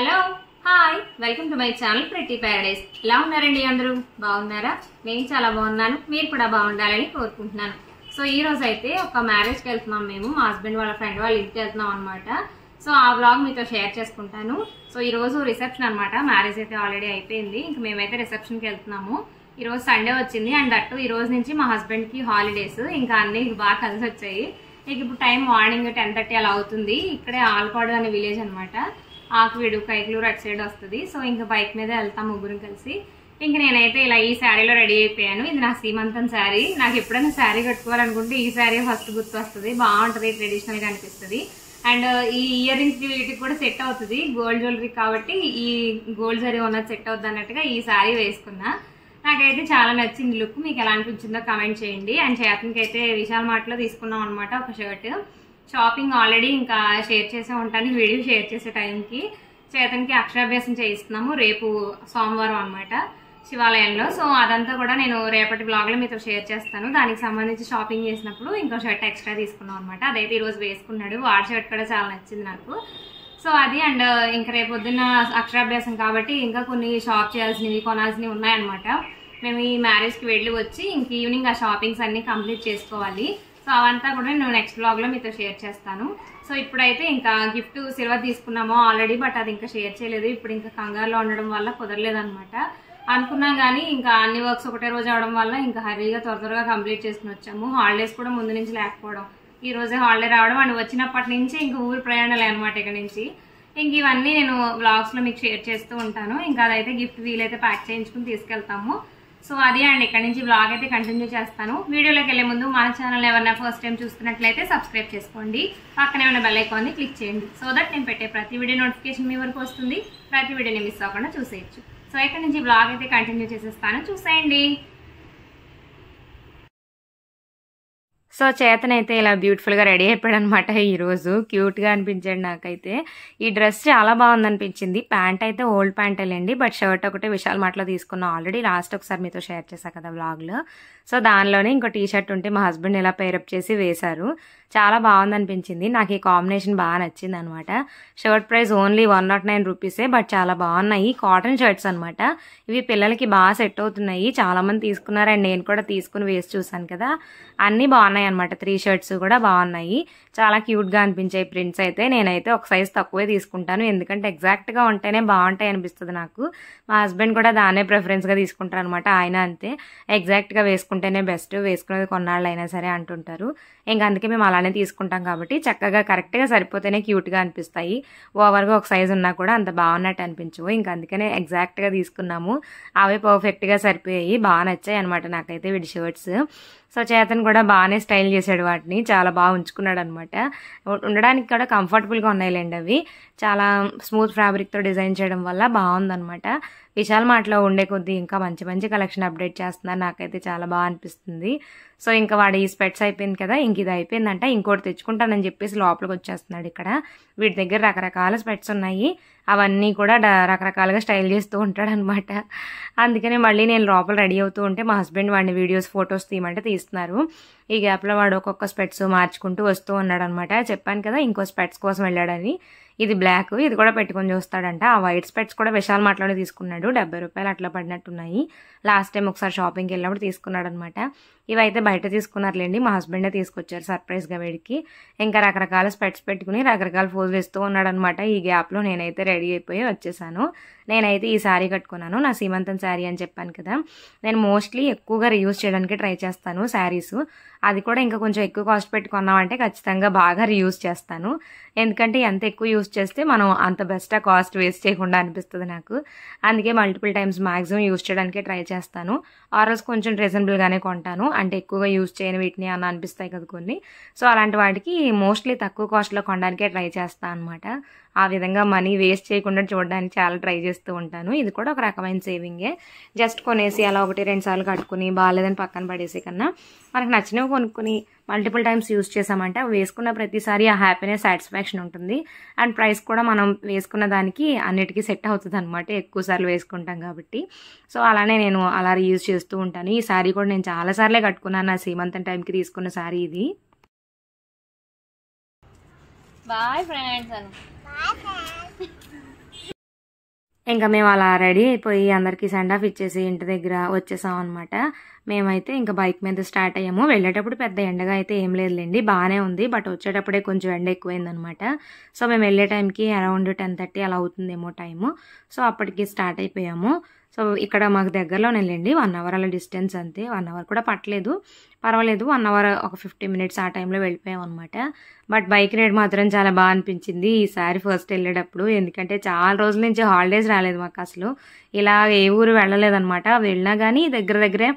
Hello hi welcome to my channel pretty Paradise. ఎలా ఉన్నారండి అందరూ? బాగున్నారా? నేను చాలా బాగున్నాను. మీరు కూడా బాగుండాలని కోరుకుంటున్నాను. సో ఈ రోజు అయితే ఒక మ్యారేజ్కి వెళ్తున్నాం. మేము మా హస్బెండ్ వాళ్ళ ఫ్రెండ్ వాళ్ళ ఇంటికి వెళ్తున్నాం అనమాట. సో ఆ వ్లాగ్ మీతో షేర్ చేసుకుంటాను. సో ఈ రోజు రిసెప్షన్ అనమాట. మ్యారేజ్ అయితే ఆల్రెడీ అయిపోయింది. ఇంక మేమైతే రిసెప్షన్కి వెళ్తున్నాము. ఈ రోజు సండే వచ్చింది అండ్ అటు ఈ రోజు నుంచి మా హస్బెండ్కి హాలిడేస్. ఇంకా అన్ని బాగా కలిసి వచ్చాయి. ఇక ఇప్పుడు టైం మార్నింగ్ 10:30 అలా అవుతుంది. ఇక్కడే ఆల్పాడు అనే విలేజ్ అనమాట. ఆకువీడు కైకలూరు అటు సైడ్ వస్తుంది. సో ఇంకా బైక్ మీద వెళ్తాం ముగ్గురం కలిసి. ఇంక నేనైతే ఇలా ఈ శారీలో రెడీ అయిపోయాను. ఇది నా సీమంతం శారీ. నాకు ఎప్పుడైనా శారీ కట్టుకోవాలనుకుంటే ఈ శారీ ఫస్ట్ గుర్తు వస్తుంది. బాగుంటుంది, ట్రెడిషనల్ గా అనిపిస్తుంది. అండ్ ఈ ఇయర్ రింగ్స్ కి వీటికి కూడా సెట్ అవుతుంది. గోల్డ్ జ్యువెలరీ కాబట్టి ఈ గోల్డ్ జరీ ఉన్నది సెట్ అవుతుంది అన్నట్టుగా ఈ శారీ వేసుకున్నా. నాకైతే చాలా నచ్చింది లుక్. మీకు ఎలా అనిపించిందో కమెంట్ చేయండి. అండ్ చేతనికి అయితే విశాల్ మార్ట్ లో తీసుకున్నాం అనమాట ఒక షర్ట్. షాపింగ్ ఆల్రెడీ ఇంకా షేర్ చేసే ఉంటాను. వీడియో షేర్ చేసే టైంకి చేతనికి అక్షరాభ్యాసం చేయిస్తున్నాము. రేపు సోమవారం అనమాట శివాలయంలో. సో అదంతా కూడా నేను రేపటి బ్లాగ్ లో మీతో షేర్ చేస్తాను. దానికి సంబంధించి షాపింగ్ చేసినప్పుడు ఇంకో షర్ట్ ఎక్స్ట్రా తీసుకున్నాం అనమాట. అదైతే ఈ రోజు వేసుకున్నాడు. వాడి షర్ట్ కూడా చాలా నచ్చింది నాకు. సో అది అండ్ ఇంకా రేపు పొద్దున్న అక్షరాభ్యాసం కాబట్టి ఇంకా కొన్ని షాప్ చేయాల్సినవి కొనాల్సినవి ఉన్నాయన్నమాట. మేము ఈ మ్యారేజ్కి వెళ్ళి వచ్చి ఇంక ఈవినింగ్ ఆ షాపింగ్స్ అన్ని కంప్లీట్ చేసుకోవాలి. సో అవంతా కూడా నేను నెక్స్ట్ బ్లాగ్ లో మీతో షేర్ చేస్తాను. సో ఇప్పుడైతే ఇంకా గిఫ్ట్ సిల్వర్ తీసుకున్నాము ఆల్రెడీ, బట్ అది ఇంకా షేర్ చేయలేదు. ఇప్పుడు ఇంకా కంగారులో ఉండడం వల్ల కుదరలేదనమాట. అనుకున్నాం కానీ ఇంకా అన్ని వర్క్స్ ఒకటే రోజు అవడం వల్ల ఇంకా హరీగా త్వరగా కంప్లీట్ చేసుకుని వచ్చాము. హాలిడేస్ కూడా ముందు నుంచి లేకపోవడం, ఈ రోజే హాలిడే రావడం అండ్ వచ్చినప్పటి నుంచి ఇంకా ఊరు ప్రయాణాలే అనమాట. ఇక్కడ నుంచి ఇంక ఇవన్నీ నేను వ్లాగ్స్ లో మీకు షేర్ చేస్తూ ఉంటాను. ఇంకా అదైతే గిఫ్ట్ వీలైతే ప్యాక్ చేయించుకుని తీసుకెళ్తాము. సో అది అండ్ ఇక్కడ నుంచి బ్లాగ్ అయితే కంటిన్యూ చేస్తాను. వీడియోలోకి వెళ్లే ముందు మన ఛానల్ ఎవరైనా ఫస్ట్ టైం చూస్తున్నట్లయితే సబ్స్క్రైబ్ చేసుకోండి. పక్కనే ఉన్న బెల్ ఐకాన్ ని క్లిక్ చేయండి. సో దట్ నేను పెట్టే ప్రతి వీడియో నోటిఫికేషన్ మీ వరకు వస్తుంది. ప్రతి వీడియోని మిస్ అవ్వకుండా చూసేయచ్చు. సో ఇక్కడ నుంచి బ్లాగ్ అయితే కంటిన్యూ చేసేస్తాను, చూసేయండి. సో చేతనైతే ఇలా బ్యూటిఫుల్ గా రెడీ అయిపోయాడు అనమాట. ఈ రోజు క్యూట్ గా అనిపించాడు నాకైతే. ఈ డ్రెస్ చాలా బాగుంది అనిపించింది. ప్యాంట్ అయితే ఓల్డ్ ప్యాంట్ లేండి, బట్ షర్ట్ ఒకటే విశాల్ మార్ట్ లో తీసుకున్నాం. ఆల్రెడీ లాస్ట్ ఒకసారి మీతో షేర్ చేశా కదా వ్లాగ్ లో. సో దానిలోనే ఇంకో టీ షర్ట్ ఉంటే మా హస్బెండ్ ఇలా పేరప్ చేసి వేశారు. చాలా బాగుంది అనిపించింది. నాకు ఈ కాంబినేషన్ బాగా నచ్చింది అనమాట. షర్ట్ ప్రైస్ ఓన్లీ 109 రూపీసే, బట్ చాలా బాగున్నాయి. కాటన్ షర్ట్స్ అనమాట. ఇవి పిల్లలకి బాగా సెట్ అవుతున్నాయి. చాలా మంది తీసుకున్నారు అండ్ నేను కూడా తీసుకుని వేసి చూసాను కదా. అన్ని బాగున్నాయి అనమాట. 3 షర్ట్స్ కూడా బాగున్నాయి. చాలా క్యూట్ గా అనిపించాయి ప్రింట్స్ అయితే. నేనైతే ఒక సైజ్ తక్కువే తీసుకుంటాను, ఎందుకంటే ఎగ్జాక్ట్ గా ఉంటేనే బాగుంటాయి అనిపిస్తుంది నాకు. మా హస్బెండ్ కూడా దాన్నే ప్రిఫరెన్స్ గా తీసుకుంటారు అనమాట. ఆయన అంతే, ఎగ్జాక్ట్ గా వేసుకుంటేనే బెస్ట్, వేసుకునేది కొన్నాళ్ళు అయినా సరే అంటుంటారు. ఇంకా అందుకే మేము అలానే తీసుకుంటాం కాబట్టి చక్కగా కరెక్ట్ గా సరిపోతేనే క్యూట్ గా అనిపిస్తాయి. ఓవర్ గా ఒక సైజ్ ఉన్నా కూడా అంత బాగున్నట్టు అనిపించవు. ఇంకా అందుకనే ఎగ్జాక్ట్ గా తీసుకున్నాము. అవే పర్ఫెక్ట్ గా సరిపోయాయి. బాగా నచ్చాయి అనమాట నాకైతే వీడి షర్ట్స్. సో చేతన్ కూడా బాగానే స్టైల్ చేశాడు వాటిని. చాలా బాగా ఉంచుకున్నాడు అనమాట. ఉండడానికి కూడా కంఫర్టబుల్ గా ఉన్నాయిలేండి. అవి చాలా స్మూత్ ఫ్యాబ్రిక్ తో డిజైన్ చేయడం వల్ల బాగుందనమాట. విశాల్ మార్ట్లో ఉండే కొద్దీ ఇంకా మంచి మంచి కలెక్షన్ అప్డేట్ చేస్తున్నారు. నాకైతే చాలా బాగా అనిపిస్తుంది. సో ఇంకా వాడు ఈ స్పెట్స్ అయిపోయింది కదా, ఇంక ఇది అయిపోయిందంట ఇంకోటి తెచ్చుకుంటానని చెప్పేసి లోపలికి వచ్చేస్తున్నాడు. ఇక్కడ వీటి దగ్గర రకరకాల స్పెట్స్ ఉన్నాయి. అవన్నీ కూడా రకరకాలుగా స్టైల్ చేస్తూ ఉంటాడు అనమాట. అందుకనే మళ్ళీ నేను లోపల రెడీ అవుతూ ఉంటే మా హస్బెండ్ వాడిని వీడియోస్ ఫొటోస్ తీయమంటే తీస్తున్నారు. ఈ గ్యాప్లో వాడు ఒక్కొక్క స్పెట్స్ మార్చుకుంటూ వస్తూ ఉన్నాడు అనమాట. చెప్పాను కదా ఇంకో స్పెట్స్ కోసం వెళ్ళాడని. ఇది బ్లాక్, ఇది కూడా పెట్టుకొని చూస్తాడంట. ఆ వైట్ స్పెట్స్ కూడా విశాల్ మార్ట్లోనే తీసుకున్నాడు. 70 రూపాయలు అట్లా పడినట్టున్నాయి. లాస్ట్ టైం ఒకసారి షాపింగ్కి వెళ్ళినప్పుడు తీసుకున్నాడు అనమాట. ఇవైతే బయట తీసుకున్నారులేండి, మా హస్బెండే తీసుకొచ్చారు సర్ప్రైజ్ గా వేడికి. ఇంకా రకరకాల స్పెట్స్ పెట్టుకుని రకరకాల పోజులు ఇస్తూ ఉన్నాడు అనమాట. ఈ గ్యాప్ లో నేనైతే రెడీ అయిపోయి వచ్చేసాను. నేనైతే ఈ శారీ కట్టుకున్నాను, నా సీమంతం శారీ అని చెప్పాను కదా. నేను మోస్ట్లీ ఎక్కువగా రీయూజ్ చేయడానికి ట్రై చేస్తాను శారీస్. అది కూడా ఇంకా కొంచెం ఎక్కువ కాస్ట్ పెట్టుకున్నామంటే ఖచ్చితంగా బాగా రీయూజ్ చేస్తాను. ఎందుకంటే ఎంత ఎక్కువ యూజ్ చేస్తే మనం అంత బెస్ట్ ఆ కాస్ట్ వేస్ట్ చేయకుండా అనిపిస్తుంది నాకు. అందుకే మల్టిపుల్ టైమ్స్ మాక్సిమం యూజ్ చేయడానికి ట్రై చేస్తాను. ఆర్ఎల్స్ కొంచెం రీజనబుల్ గానే కొంటాను, అంటే ఎక్కువగా యూజ్ చేయని వీటిని అన్న అనిపిస్తాయి కదా కొన్ని. సో అలాంటి వాటికి మోస్ట్లీ తక్కువ కాస్ట్లో కొనడానికే ట్రై చేస్తాను అనమాట. ఆ విధంగా మనీ వేస్ట్ చేయకుండా చూడడానికి చాలా ట్రై చేస్తూ ఉంటాను. ఇది కూడా ఒక రకమైన సేవింగే. జస్ట్ కొనేసి అలా 1-2 సార్లు కట్టుకుని బాగాలేదని పక్కన పడేసే కన్నా మనకు నచ్చినవి కొనుక్కొని మల్టిపుల్ టైమ్స్ యూజ్ చేసామంటే వేసుకున్న ప్రతిసారి ఆ హ్యాపీనెస్, సాటిస్ఫాక్షన్ ఉంటుంది. అండ్ ప్రైస్ కూడా మనం వేసుకున్న దానికి అన్నిటికీ సెట్ అవుతుంది అనమాట, ఎక్కువ సార్లు వేసుకుంటాం కాబట్టి. సో అలానే నేను అలా యూజ్ చేస్తూ ఉంటాను. ఈ శారీ కూడా నేను చాలా సార్లే కట్టుకున్నాను. నా సీమంతం టైంకి తీసుకున్న శారీ ఇది. Bye friends. ఇంకా మేము అలా రెడీ అయిపోయి అందరికీ సెండ్ ఆఫ్ ఇచ్చేసి ఇంటి దగ్గర వచ్చేసాం అనమాట. మేమైతే ఇంకా బైక్ మీద స్టార్ట్ అయ్యాము. వెళ్ళేటప్పుడు పెద్ద ఎండగా అయితే ఏం లేదులేండి, బాగానే ఉంది. బట్ వచ్చేటప్పుడే కొంచెం ఎండ ఎక్కువైందనమాట. సో మేము వెళ్ళే టైంకి అరౌండ్ 10:30 అలా అవుతుందేమో టైము. సో అప్పటికి స్టార్ట్ అయిపోయాము. సో ఇక్కడ మాకు దగ్గరలోనేలేండి, 1 అవర్ అలా డిస్టెన్స్ అంతే. 1 అవర్ కూడా పట్టలేదు, పర్వాలేదు. 1 అవర్ ఒక 50 మినిట్స్ ఆ టైంలో వెళ్ళిపోయాం అనమాట. బట్ బైక్ రైడ్ మాత్రం చాలా బాగా అనిపించింది ఈసారి ఫస్ట్ వెళ్ళేటప్పుడు. ఎందుకంటే చాలా రోజుల నుంచి హాలిడేస్ రాలేదు మాకు అసలు. ఇలా ఏ ఊరు వెళ్ళలేదనమాట. వెళ్ళినా కానీ దగ్గర దగ్గరే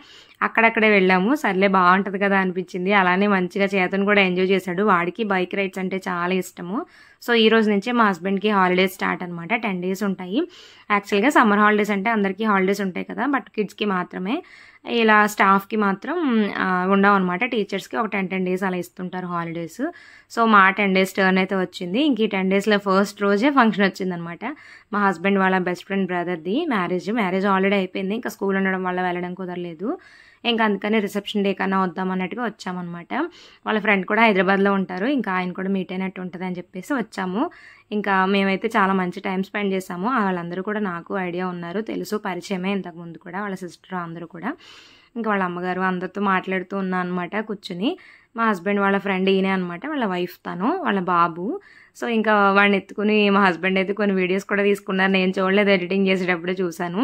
అక్కడక్కడే వెళ్ళాము. సర్లే బాగుంటుంది కదా అనిపించింది. అలానే మంచిగా చేతను కూడా ఎంజాయ్ చేశాడు. వాడికి బైక్ రైడ్స్ అంటే చాలా ఇష్టము. సో ఈ రోజు నుంచే మా హస్బెండ్కి హాలిడేస్ స్టార్ట్ అనమాట. 10 days ఉంటాయి. యాక్చువల్గా సమ్మర్ హాలిడేస్ అంటే అందరికీ హాలిడేస్ ఉంటాయి కదా, బట్ కిడ్స్కి మాత్రమే. ఇలా స్టాఫ్కి మాత్రం ఉండవు అనమాట. టీచర్స్కి ఒక 10 days అలా ఇస్తుంటారు హాలిడేస్. సో మా 10 days టర్న్ అయితే వచ్చింది. ఇంక ఈ 10 daysలో ఫస్ట్ రోజే ఫంక్షన్ వచ్చిందనమాట. మా హస్బెండ్ వాళ్ళ బెస్ట్ ఫ్రెండ్ బ్రదర్ది మ్యారేజ్ ఆల్రెడీ అయిపోయింది. ఇంకా స్కూల్ ఉండడం వల్ల వెళ్ళడం కుదరలేదు. ఇంకా అందుకని రిసెప్షన్ డే కన్నా వద్దాం అన్నట్టుగా వచ్చామన్నమాట. వాళ్ళ ఫ్రెండ్ కూడా హైదరాబాద్లో ఉంటారు, ఇంకా ఆయన కూడా మీట్ అయినట్టు ఉంటుంది అని చెప్పేసి వచ్చాము. ఇంకా మేమైతే చాలా మంచి టైం స్పెండ్ చేసాము. వాళ్ళందరూ కూడా నాకు ఐడియా ఉన్నారు, తెలుసు, పరిచయమే ఇంతకుముందు కూడా. వాళ్ళ సిస్టర్ అందరూ కూడా. ఇంకా వాళ్ళ అమ్మగారు అందరితో మాట్లాడుతూ ఉన్నా అనమాట కూర్చుని. మా హస్బెండ్ వాళ్ళ ఫ్రెండ్ ఈయనే అనమాట, వాళ్ళ వైఫ్ తను, వాళ్ళ బాబు. సో ఇంకా వాడిని ఎత్తుకుని మా హస్బెండ్ అయితే కొన్ని వీడియోస్ కూడా తీసుకున్నారు. నేను చూడలేదు, ఎడిటింగ్ చేసేటప్పుడే చూశాను.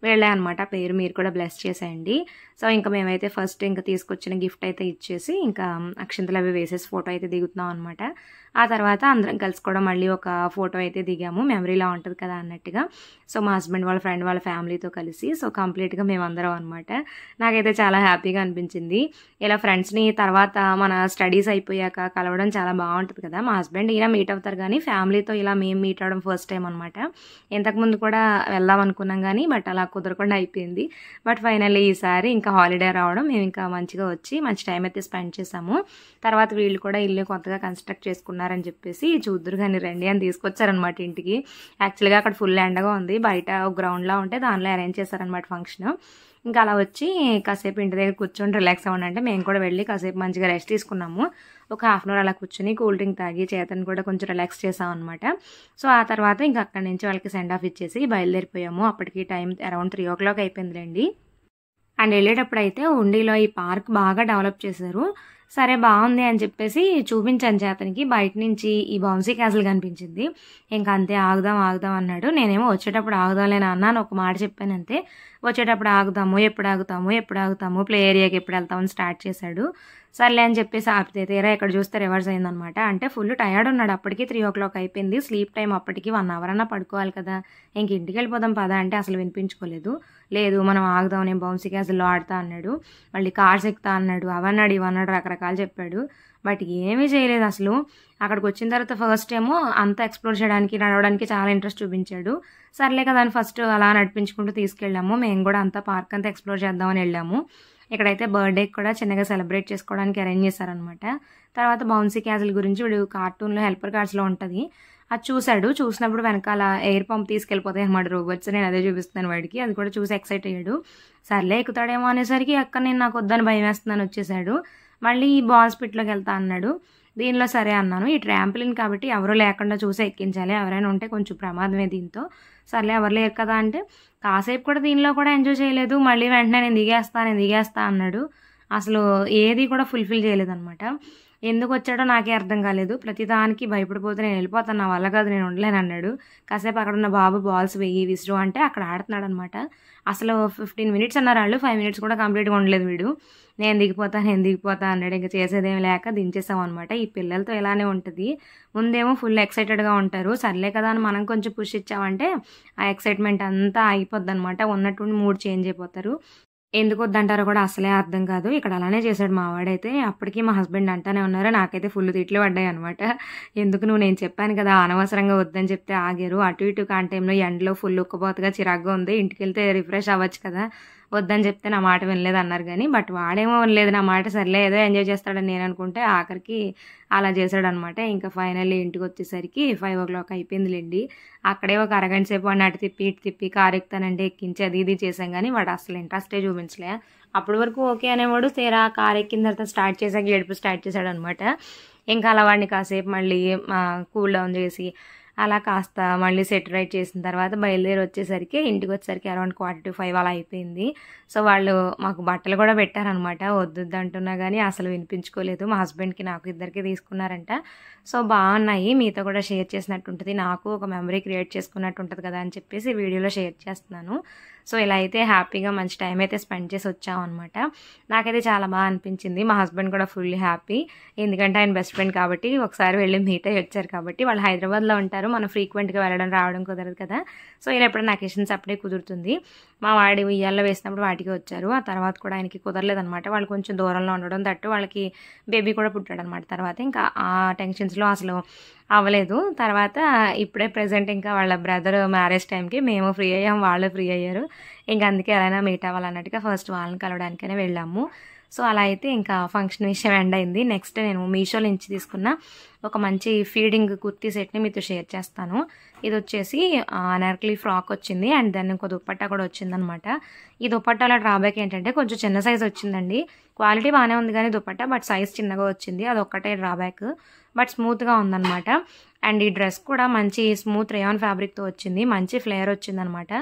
వెళ్ళే అనమాట. పేరు మీరు కూడా బ్లెస్ చేసేయండి. సో ఇంకా మేమైతే ఫస్ట్ ఇంకా తీసుకొచ్చిన గిఫ్ట్ అయితే ఇచ్చేసి ఇంకా అక్షింతలు అవి వేసేసి ఫోటో అయితే దిగుతున్నాం అనమాట. ఆ తర్వాత అందరం కలిసి కూడా మళ్ళీ ఒక ఫోటో అయితే దిగాము, మెమరీలా ఉంటుంది కదా అన్నట్టుగా. సో మా హస్బెండ్ వాళ్ళ ఫ్రెండ్ వాళ్ళ ఫ్యామిలీతో కలిసి. సో కంప్లీట్గా మేమందరం అనమాట. నాకైతే చాలా హ్యాపీగా అనిపించింది. ఇలా ఫ్రెండ్స్ని తర్వాత మన స్టడీస్ అయిపోయాక కలవడం చాలా బాగుంటుంది కదా. మా హస్బెండ్ ఈయన మీట్ అవుతారు కానీ ఫ్యామిలీతో ఇలా మేము మీట్ అవ్వడం ఫస్ట్ టైం అనమాట. ఇంతకుముందు కూడా వెళ్దాం అనుకున్నాం కానీ బట్ అలా కుదరకుండా అయిపోయింది. బట్ ఫైనల్లీ ఈసారి ఇంకా హాలిడే రావడం, మేము ఇంకా మంచిగా వచ్చి మంచి టైం అయితే స్పెండ్ చేసాము. తర్వాత వీళ్ళు కూడా ఇల్లు కొత్తగా కన్స్ట్రక్ట్ చేసుకున్నారని చెప్పేసి చూద్దురు కానీ రండి అని తీసుకొచ్చారనమాట ఇంటికి. యాక్చువల్గా అక్కడ ఫుల్ ఎండగా ఉంది, బయట ఒక గ్రౌండ్లా ఉంటే దానిలో అరేంజ్ చేశారనమాట ఫంక్షన్. ఇంకా అలా వచ్చి కాసేపు ఇంటి దగ్గర కూర్చొని రిలాక్స్ అవ్వండి అంటే మేము కూడా వెళ్ళి కాసేపు మంచిగా రెస్ట్ తీసుకున్నాము. ఒక 1/2 hour అలా కూర్చొని కూల్ డ్రింక్ తాగి చేతను కూడా కొంచెం రిలాక్స్ చేసాం అనమాట. సో ఆ తర్వాత ఇంకా అక్కడి నుంచి వాళ్ళకి సెండ్ ఆఫ్ ఇచ్చేసి బయలుదేరిపోయాము. అప్పటికి టైం అరౌండ్ 3 o'clock అయిపోయిందిలేండి. అండ్ వెళ్ళేటప్పుడు అయితే ఉండిలో ఈ పార్క్ బాగా డెవలప్ చేశారు. సరే బాగుంది అని చెప్పేసి చూపించాను చేతనికి. బయట నుంచి ఈ బౌన్సీ క్యాసిల్ కనిపించింది. ఇంకా అంతే, ఆగుదాం అన్నాడు. నేనేమో వచ్చేటప్పుడు ఆగుదాంలే నాన్న అని ఒక మాట చెప్పాను అంతే. వచ్చేటప్పుడు ఆగుతాము, ఎప్పుడు ఆగుతాము, ప్లే ఏరియాకి ఎప్పుడు వెళ్తామని స్టార్ట్ చేశాడు. సర్లే అని చెప్పేసి ఆపితే తీరా ఇక్కడ చూస్తే రివర్స్ అయిందనమాట. అంటే ఫుల్ టయర్డ్ ఉన్నాడు. అప్పటికి 3 o'clock అయిపోయింది. స్లీప్ టైం అప్పటికి 1 hour అన్నా పడుకోవాలి కదా. ఇంక ఇంటికి వెళ్ళిపోదాం పదా అంటే అసలు వినిపించుకోలేదు. లేదు మనం ఆగుదాం, నేను బౌన్సీ క్యాసిల్లో ఆడతా అన్నాడు. మళ్ళీ కార్స్ ఎక్కుతా అన్నాడు, అవన్నాడు ఇవన్నాడు, రకరకాలు చెప్పాడు. బట్ ఏమీ చేయలేదు అసలు. అక్కడికి వచ్చిన తర్వాత ఫస్ట్ ఏమో అంతా ఎక్స్ప్లోర్ చేయడానికి, నడవడానికి చాలా ఇంట్రెస్ట్ చూపించాడు. సర్లే కదా అని ఫస్ట్ అలా నడిపించుకుంటూ తీసుకెళ్ళాము. మేము కూడా అంతా పార్క్ అంతా ఎక్స్ప్లోర్ చేద్దామని వెళ్ళాము. ఇక్కడైతే బర్త్డేకి కూడా చిన్నగా సెలబ్రేట్ చేసుకోవడానికి అరేంజ్ చేశారనమాట. తర్వాత బౌన్సీ క్యాసిల్ గురించి వీడు కార్టూన్లో హెల్పర్ కార్డ్స్లో ఉంటుంది, అది చూశాడు. చూసినప్పుడు వెనకాల ఎయిర్ పంప్ తీసుకెళ్ళిపోతాయి అనమాట రోబోట్స్. నేను అదే చూపిస్తున్నాను వాడికి. అది కూడా చూసి ఎక్సైట్ అయ్యాడు. సర్లే ఎక్కుతాడేమో అనేసరికి అక్కడ నేను నాకు వద్దని భయం వేస్తున్నాను వచ్చేసాడు. మళ్ళీ ఈ బాల్ స్పిట్లోకి వెళ్తా అన్నాడు. దీనిలో సరే అన్నాను. ఈ ట్రాంప్లిన్ కాబట్టి ఎవరూ లేకుండా చూసి ఎక్కించాలి, ఎవరైనా ఉంటే కొంచెం ప్రమాదమే దీంతో. సర్లే ఎవరు లేరు కదా అంటే కాసేపు కూడా దీనిలో కూడా ఎంజాయ్ చేయలేదు. మళ్ళీ వెంటనే నేను దిగేస్తా అన్నాడు. అసలు ఏది కూడా ఫుల్ఫిల్ చేయలేదన్నమాట. ఎందుకు వచ్చాడో నాకే అర్థం కాలేదు. ప్రతిదానికి భయపడిపోతే నేను వెళ్ళిపోతాను, నా వల్ల కాదు, నేను ఉండలేను అన్నాడు. కాసేపు అక్కడ ఉన్న బాబు బాల్స్ విసురు అంటే అక్కడ ఆడుతున్నాడు అనమాట. అసలు 15 minutes అన్నారు వాళ్ళు, 5 minutes కూడా కంప్లీట్గా ఉండలేదు వీడు. నేను దిగిపోతా అన్నాడు. ఇంకా చేసేదేమి లేక దించేసాం అనమాట. ఈ పిల్లలతో ఇలానే ఉంటుంది. ముందేమో ఫుల్ ఎక్సైటెడ్గా ఉంటారు. సర్లే కదా అని మనం కొంచెం పుష్ ఇచ్చామంటే ఆ ఎక్సైట్మెంట్ అంతా అయిపోద్ది అనమాట. ఉన్నట్టుండి మూడ్ చేంజ్ అయిపోతారు. ఎందుకు వద్దంటారో కూడా అసలే అర్థం కాదు. ఇక్కడ అలానే చేశాడు మా వాడైతే. అప్పటికి మా హస్బెండ్ అంటానే ఉన్నారు. నాకైతే ఫుల్ తిట్లు పడ్డాయి అనమాట. ఎందుకు నేను చెప్పాను కదా అనవసరంగా వద్దని చెప్తే ఆగారు. అటు ఇటు కాని టైంలో ఎండలో ఫుల్ ఉక్కపోతగా చిరాగ్గా ఉంది, ఇంటికి వెళ్తే రిఫ్రెష్ అవ్వచ్చు కదా, వద్దని చెప్తే నా మాట వినలేదు అన్నారు. కానీ బట్ వాడేమో వినలేదు నా మాట. సర్లే ఏదో ఎంజాయ్ చేస్తాడని నేను అనుకుంటే ఆఖరికి అలా చేశాడనమాట. ఇంకా ఫైనల్లీ ఇంటికి వచ్చేసరికి 5 o'clock అయిపోయిందిలేండి. అక్కడే ఒక అరగంట సేపు వాడిని అటు తిప్పి ఇటు తిప్పి కారు ఎక్కుతానంటే ఎక్కించి అది ఇది చేసాం. కానీ వాడు అసలు ఇంట్రెస్టే చూపించలే. అప్పటి వరకు ఓకే అనేవాడు. తీరా కారు ఎక్కిన తర్వాత స్టార్ట్ చేసాక ఏడుపు స్టార్ట్ చేశాడు అనమాట. ఇంకా అలా వాడిని కాసేపు మళ్ళీ కూల్ డౌన్ చేసి అలా కాస్త మళ్ళీ సెట్ రైట్ చేసిన తర్వాత బయలుదేరి వచ్చేసరికి ఇంటికి వచ్చేసరికి అరౌండ్ 4:45 అలా అయిపోయింది. సో వాళ్ళు మాకు బట్టలు కూడా పెట్టారనమాట. వద్దొద్దు అంటున్నా కానీ అసలు వినిపించుకోలేదు. మా హస్బెండ్కి నాకు ఇద్దరికి తీసుకున్నారంట. సో బాగున్నాయి, మీతో కూడా షేర్ చేసినట్టు ఉంటుంది, నాకు ఒక మెమరీ క్రియేట్ చేసుకున్నట్టు ఉంటుంది కదా అని చెప్పేసి వీడియోలో షేర్ చేస్తున్నాను. సో ఇలా అయితే హ్యాపీగా మంచి టైం అయితే స్పెండ్ చేసి వచ్చామన్నమాట. నాకైతే చాలా బాగా అనిపించింది. మా హస్బెండ్ కూడా ఫుల్ హ్యాపీ, ఎందుకంటే ఆయన బెస్ట్ ఫ్రెండ్ కాబట్టి ఒకసారి వెళ్ళి మీట్ అయ్యి వచ్చారు కాబట్టి. వాళ్ళు హైదరాబాద్లో ఉంటారు, మనం ఫ్రీక్వెంట్గా వెళ్ళడం రావడం కుదరదు కదా. సో ఇలా ఎప్పుడైనా అకేషన్స్ అప్పుడే కుదురుతుంది. మా వాడి ఉయ్యాల్లో వేసినప్పుడు వాటికి వచ్చారు. ఆ తర్వాత కూడా ఆయనకి కుదరలేదనమాట, వాళ్ళు కొంచెం దూరంలో ఉండడం, తట్టు వాళ్ళకి బేబీ కూడా పుట్టాడు అనమాట. తర్వాత ఇంకా ఆ టెన్షన్స్లో అసలు అవ్వలేదు. తర్వాత ఇప్పుడే ప్రజెంట్ ఇంకా వాళ్ళ బ్రదర్ మ్యారేజ్ టైంకి మేము ఫ్రీ అయ్యాం, వాళ్ళు ఫ్రీ అయ్యారు. ఇంకా అందుకే ఎలా మీట్ అవ్వాలన్నట్టుగా ఫస్ట్ వాళ్ళని కలవడానికనే వెళ్ళాము. సో అలా అయితే ఇంకా ఫంక్షన్ విషయం ఎండ్ అయింది. నెక్స్ట్ నేను మీషోలో నుంచి తీసుకున్న ఒక మంచి ఫీడింగ్ కుర్తీ సెట్ని మీతో షేర్ చేస్తాను. ఇది వచ్చేసి అనార్కలి ఫ్రాక్ వచ్చింది అండ్ దాన్ని ఇంకో దుప్పట్టా కూడా వచ్చిందనమాట. ఈ దుప్పట్టాలో డ్రాబ్యాక్ ఏంటంటే కొంచెం చిన్న సైజ్ వచ్చిందండి. క్వాలిటీ బాగానే ఉంది కానీ దుప్పట్టా, బట్ సైజ్ చిన్నగా వచ్చింది, అదొక్కటే డ్రాబ్యాక్. బట్ స్మూత్గా ఉందన్నమాట. అండ్ ఈ డ్రెస్ కూడా మంచి స్మూత్ రేయాన్ ఫ్యాబ్రిక్తో వచ్చింది, మంచి ఫ్లేయర్ వచ్చిందనమాట.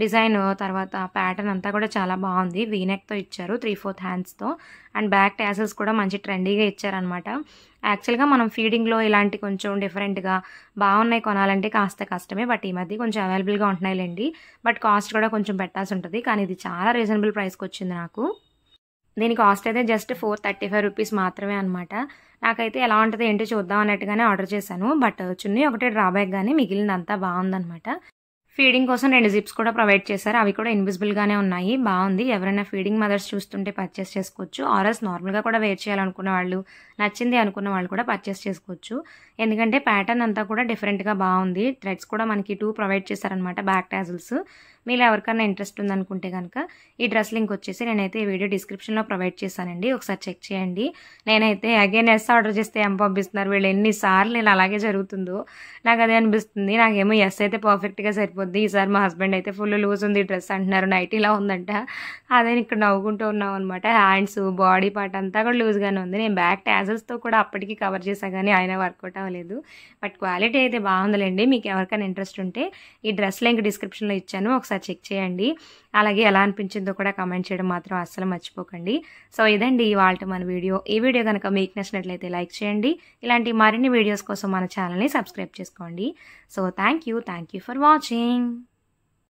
డిజైన్ తర్వాత ప్యాటర్న్ అంతా కూడా చాలా బాగుంది. వీనెక్తో ఇచ్చారు 3/4 హ్యాండ్స్తో. అండ్ బ్యాక్ ట్యాసల్స్ కూడా మంచి ట్రెండీగా ఇచ్చారనమాట. యాక్చువల్గా మనం ఫీడింగ్లో ఇలాంటి కొంచెం డిఫరెంట్గా బాగున్నాయి కొనాలంటే కాస్త కష్టమే, బట్ ఈ మధ్య కొంచెం అవైలబుల్గా ఉంటున్నాయిలేండి. బట్ కాస్ట్ కూడా కొంచెం పెట్టాల్సి ఉంటుంది, కానీ ఇది చాలా రీజనబుల్ ప్రైస్కి వచ్చింది నాకు. దీని కాస్ట్ అయితే జస్ట్ 435 రూపీస్ మాత్రమే అనమాట. నాకైతే ఎలా ఉంటుంది ఏంటో చూద్దాం అన్నట్టుగానే ఆర్డర్ చేశాను. బట్ చున్నీ ఒకటే డ్రాబ్యాక్ కానీ మిగిలినంతా బాగుందనమాట. ఫీడింగ్ కోసం 2 జిప్స్ కూడా ప్రొవైడ్ చేశారు, అవి కూడా ఇన్విజిబుల్గానే ఉన్నాయి. బాగుంది, ఎవరైనా ఫీడింగ్ మదర్స్ చూస్తుంటే పర్చేస్ చేసుకోవచ్చు. ఆర్ఎల్స్ నార్మల్గా కూడా వేర్ చేయాలనుకున్న వాళ్ళు, నచ్చింది అనుకున్న వాళ్ళు కూడా పర్చేస్ చేసుకోవచ్చు. ఎందుకంటే ప్యాటర్న్ అంతా కూడా డిఫరెంట్గా బాగుంది. థ్రెడ్స్ కూడా మనకి 2 ప్రొవైడ్ చేశారనమాట, బ్యాక్ టాజిల్స్. మీరు ఎవరికైనా ఇంట్రెస్ట్ ఉందనుకుంటే కనుక ఈ డ్రెస్ లింక్ వచ్చేసి నేనైతే ఈ వీడియో డిస్క్రిప్షన్లో ప్రొవైడ్ చేశానండి, ఒకసారి చెక్ చేయండి. నేనైతే అగైన్ ఎస్ ఆర్డర్ చేస్తే ఏం పంపిస్తున్నారు వీళ్ళు, ఎన్నిసార్లు నేను అలాగే జరుగుతుందో నాకు అదే అనిపిస్తుంది. నాకేమో ఎస్ అయితే పర్ఫెక్ట్గా సరిపోద్ది, ఈసారి మా హస్బెండ్ అయితే ఫుల్ లూజ్ ఉంది డ్రెస్ అంటున్నారు, నైటీలా ఉందంట. అదే ఇక్కడ నవ్వుకుంటూ ఉన్నాం అనమాట. హ్యాండ్స్ బాడీ పార్ట్ అంతా కూడా లూజ్గానే ఉంది. నేను బ్యాక్ టాజిల్స్తో కూడా అప్పటికి కవర్ చేశా కానీ ఆయన వర్కౌట్ అవ్వలేదు. బట్ క్వాలిటీ అయితే బాగుందిలేండి. మీకు ఎవరికైనా ఇంట్రెస్ట్ ఉంటే ఈ డ్రెస్ లింక్ డిస్క్రిప్షన్లో ఇచ్చాను, ఒకసారి చెక్ చేయండి. అలాగే ఎలా అనిపించిందో కూడా కామెంట్ చేయడం మాత్రం అస్సలు మర్చిపోకండి. సో ఇదండి ఇవాల్టి మన వీడియో. ఈ వీడియో కనుక మీకు నచ్చినట్లయితే లైక్ చేయండి. ఇలాంటి మరిన్ని వీడియోస్ కోసం మన ఛానల్ని సబ్స్క్రైబ్ చేసుకోండి. So thank you for watching.